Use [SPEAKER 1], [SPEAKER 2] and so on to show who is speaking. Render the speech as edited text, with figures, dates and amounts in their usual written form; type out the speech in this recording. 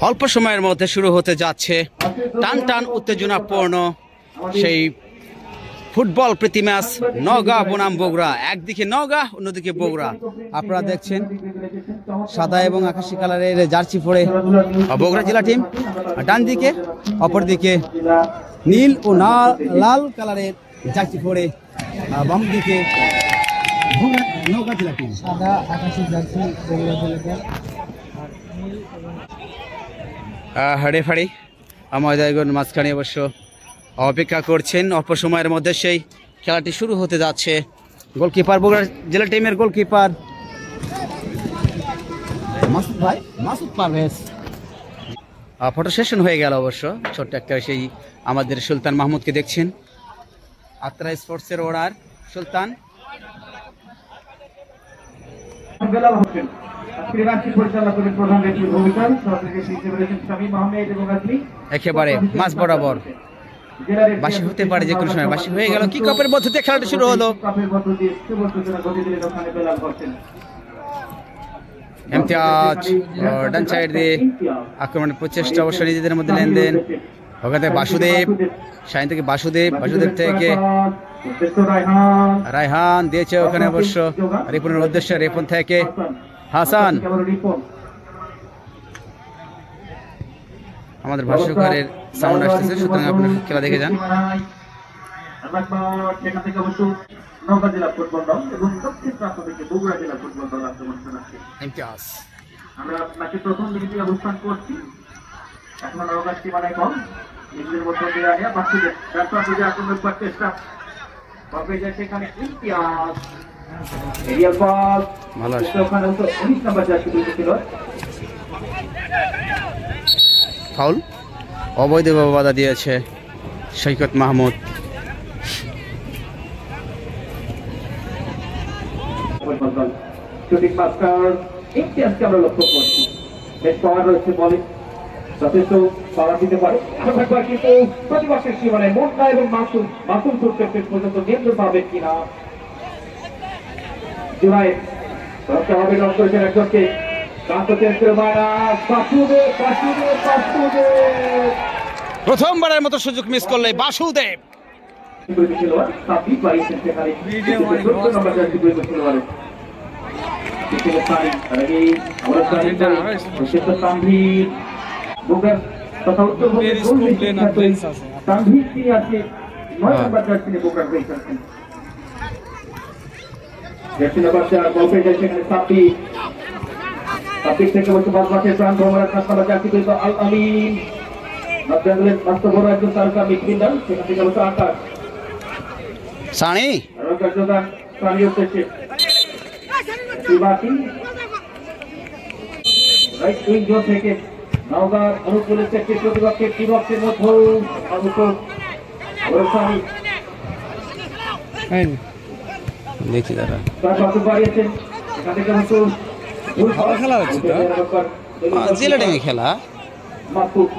[SPEAKER 1] অল্প সময়ের মধ্যে শুরু হতে যাচ্ছে টান টান উত্তেজনাপূর্ণ সেই ফুটবল প্রীতি ম্যাচ নওগাঁ বনাম বগুড়া। একদিকে নওগাঁ, অন্যদিকে বগুড়া। আপনারা দেখছেন সাদা এবং আকাশি কালারের জার্সি পরে বগুড়া জেলা টিম ডান দিকে, অপরদিকে নীল ও লাল কালারের জার্সি পরে বাম দিকে নওগাঁ জেলা টিম।
[SPEAKER 2] সাদা আকাশি জার্সি বগুড়া জেলা
[SPEAKER 1] রেফারি ময়দানের মাঝখানে অবশ্য অপেক্ষা করছেন। অল্প সময়ের মধ্যে সেই খেলাটি শুরু হতে যাচ্ছে। গোলকিপার বগুড়া জেলা টিমের goalkeeper Masud Parvez. Photo session হয়ে গেল অবশ্য। ছোট্ট একটা সেই আমাদের সুলতান মাহমুদকে দেখছেন, আত্রা স্পোর্টসের ওনার সুলতান। একেবারে মাঝ বরাবর বাসি হতে পারে, যে কোনো সময় বাসি হয়ে গেল। কি কাপের মধ্যে দিয়ে খেলাটা শুরু হলো। ইমতিয়াজ ডান সাইড দিয়ে আক্রমণের প্রচেষ্টা, অবশ্য নিজেদের মধ্যে লেনদেন। ওখান থেকে বাসুদেব, শাহিন থেকে বাসুদেব থেকে রায়হান দিয়েছে ওখানে অবশ্য রিপনের উদ্দেশ্যে, রিপন থেকে হাসান। আমাদের ভাষ্যকারের সাউন্ড আসতেছে, সুতরাং আপনারা খেলা দেখে যান।
[SPEAKER 3] আমরা আপনাকে প্রথম দিকে অবস্থান করছি। এখন অবকাশটি মানে কম নিজেদের মধ্যে দিয়ে আনিয়া বাচ্চাদের ব্যবসা বুঝে আক্রমণ করার চেষ্টা হবে। যায় সেখানে ইমতিয়াজ এরিয়াল পাস ভালো আছে। ওখানে 19 নম্বর জার্সি ছিল
[SPEAKER 1] ফাউল, অবৈধভাবে বাধা দিয়েছে সৈকত মাহমুদ।
[SPEAKER 3] শুটিং মাস্টার ইমতিয়াজকে আমরা লক্ষ্য করছি, বেশ পাওয়ার রয়েছে, বলে যথেষ্ট পাওয়ার দিতে পারে। একবার কিন্তু প্রতিপক্ষের সীমানায় মোটকা এবং মাসুম শেষ পর্যন্ত নিয়ন্ত্রণ পাবে কিনা। জুলাই ধরতে হবে, লক করেছেন একজনকে।
[SPEAKER 1] প্রথমবারের মতো সুযোগ মিস করলে বাসুদেব।
[SPEAKER 3] থেকে বলছে বাসবাসের প্রাণ ভ্রমণের খাসনামা জাতি করিত আল আমিন নব্বাঙ্গলের স্বাস্থ্য বড় একজন তারকা মিডফিল্ডার, সেখান থেকে বলছে আকাশ
[SPEAKER 1] সানি
[SPEAKER 3] যোগান সানি উঠেছে রাইট উইং জোন থেকে নওগাঁ অনুকূলের একটি প্রতিপক্ষের বিভক্তের মধ্যে সানি
[SPEAKER 1] দেখি দাদা
[SPEAKER 3] তার বাসু বাড়িয়েছেন। এখান থেকে
[SPEAKER 1] খেলা হচ্ছে তো জেলা টিমে খেলা।
[SPEAKER 3] মাসুদ